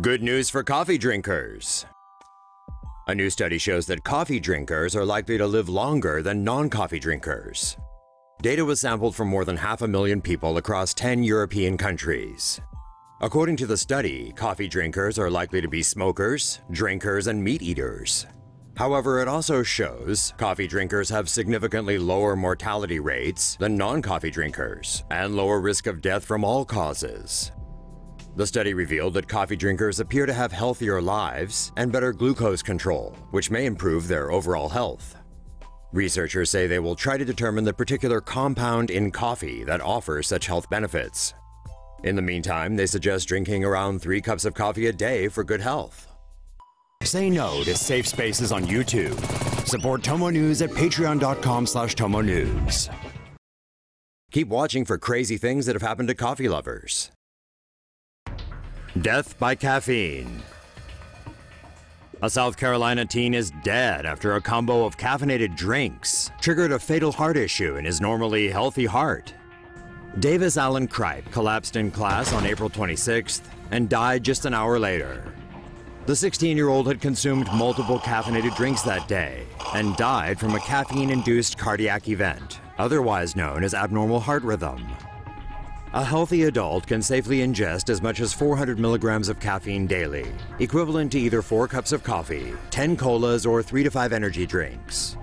Good news for coffee drinkers. A new study shows that coffee drinkers are likely to live longer than non-coffee drinkers. Data was sampled from more than 500,000 people across 10 European countries. According to the study, coffee drinkers are likely to be smokers, drinkers, and meat eaters. However, it also shows coffee drinkers have significantly lower mortality rates than non-coffee drinkers and lower risk of death from all causes. The study revealed that coffee drinkers appear to have healthier lives and better glucose control, which may improve their overall health. Researchers say they will try to determine the particular compound in coffee that offers such health benefits. In the meantime, they suggest drinking around 3 cups of coffee a day for good health. Say no to safe spaces on YouTube. Support TomoNews at patreon.com/TomoNews. Keep watching for crazy things that have happened to coffee lovers. Death by caffeine. A South Carolina teen is dead after a combo of caffeinated drinks triggered a fatal heart issue in his normally healthy heart. Davis Allen Cripe collapsed in class on April 26th and died just an hour later. The 16-year-old had consumed multiple caffeinated drinks that day and died from a caffeine-induced cardiac event, otherwise known as abnormal heart rhythm. A healthy adult can safely ingest as much as 400 milligrams of caffeine daily, equivalent to either 4 cups of coffee, 10 colas, or 3 to 5 energy drinks.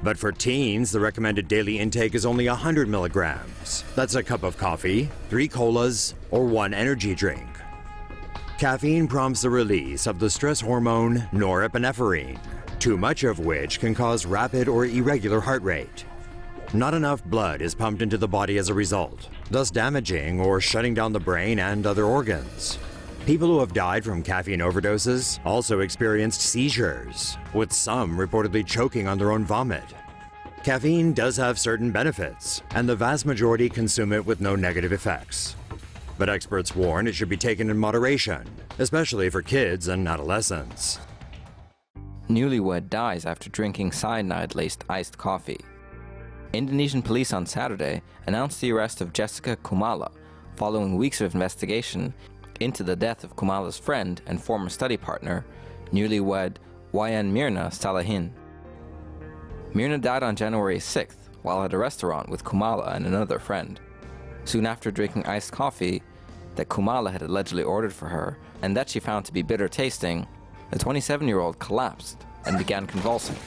But for teens, the recommended daily intake is only 100 milligrams. That's a cup of coffee, 3 colas, or 1 energy drink. Caffeine prompts the release of the stress hormone norepinephrine, too much of which can cause rapid or irregular heart rate. Not enough blood is pumped into the body as a result, thus damaging or shutting down the brain and other organs. People who have died from caffeine overdoses also experienced seizures, with some reportedly choking on their own vomit. Caffeine does have certain benefits, and the vast majority consume it with no negative effects. But experts warn it should be taken in moderation, especially for kids and adolescents. Newlywed dies after drinking cyanide-laced iced coffee. Indonesian police on Saturday announced the arrest of Jessica Kumala following weeks of investigation into the death of Kumala's friend and former study partner, newlywed Wayan Mirna Salahin. Mirna died on January 6th while at a restaurant with Kumala and another friend. Soon after drinking iced coffee that Kumala had allegedly ordered for her and that she found to be bitter tasting, the 27-year-old collapsed and began convulsing.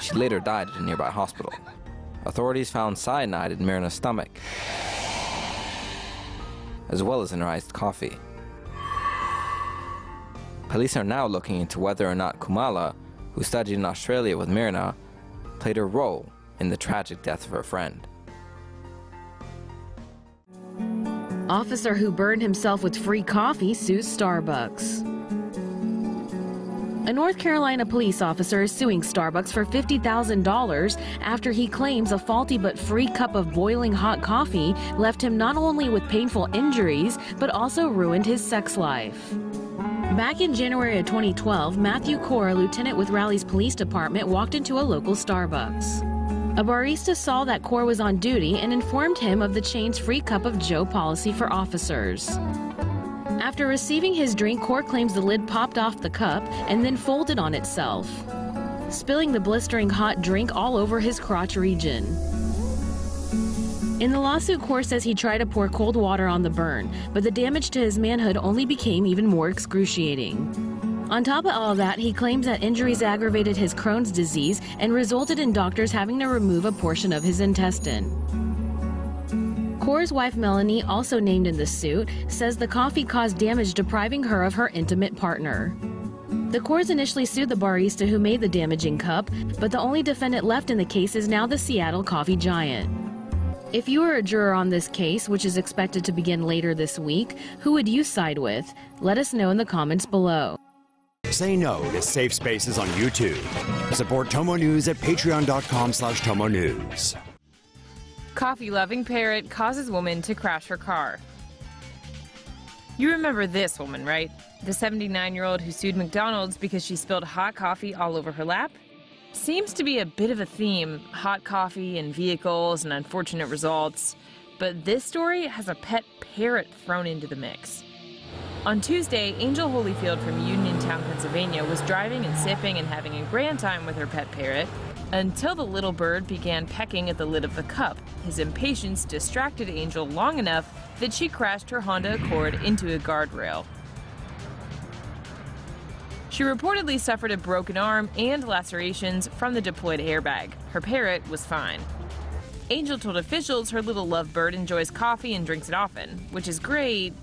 She later died at a nearby hospital. Authorities found cyanide in Mirna's stomach, as well as in her iced coffee. Police are now looking into whether or not Kumala, who studied in Australia with Mirna, played a role in the tragic death of her friend. Officer who burned himself with free coffee sues Starbucks. A North Carolina police officer is suing Starbucks for $50,000 after he claims a faulty but free cup of boiling hot coffee left him not only with painful injuries, but also ruined his sex life. Back in January of 2012, Matthew Core, a lieutenant with Raleigh's police department, walked into a local Starbucks. A barista saw that Core was on duty and informed him of the chain's free cup of Joe policy for officers. After receiving his drink, Core claims the lid popped off the cup and then folded on itself, spilling the blistering hot drink all over his crotch region. In the lawsuit, Core says he tried to pour cold water on the burn, but the damage to his manhood only became even more excruciating. On top of all that, he claims that injuries aggravated his Crohn's disease and resulted in doctors having to remove a portion of his intestine. Core's wife Melanie, also named in the suit, says the coffee caused damage, depriving her of her intimate partner. The Cores initially sued the barista who made the damaging cup, but the only defendant left in the case is now the Seattle coffee giant. If you were a juror on this case, which is expected to begin later this week, who would you side with? Let us know in the comments below. Say no to safe spaces on YouTube. Support TomoNews at patreon.com/TomoNews. Coffee-loving parrot causes woman to crash her car. You remember this woman, right? The 79-year-old who sued McDonald's because she spilled hot coffee all over her lap? Seems to be a bit of a theme, hot coffee and vehicles and unfortunate results. But this story has a pet parrot thrown into the mix. On Tuesday, Angel Holyfield from Uniontown, Pennsylvania was driving and sipping and having a grand time with her pet parrot until the little bird began pecking at the lid of the cup. His impatience distracted Angel long enough that she crashed her Honda Accord into a guardrail. She reportedly suffered a broken arm and lacerations from the deployed airbag. Her parrot was fine. Angel told officials her little lovebird enjoys coffee and drinks it often, which is great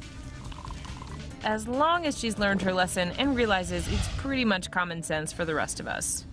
as long as she's learned her lesson and realizes it's pretty much common sense for the rest of us.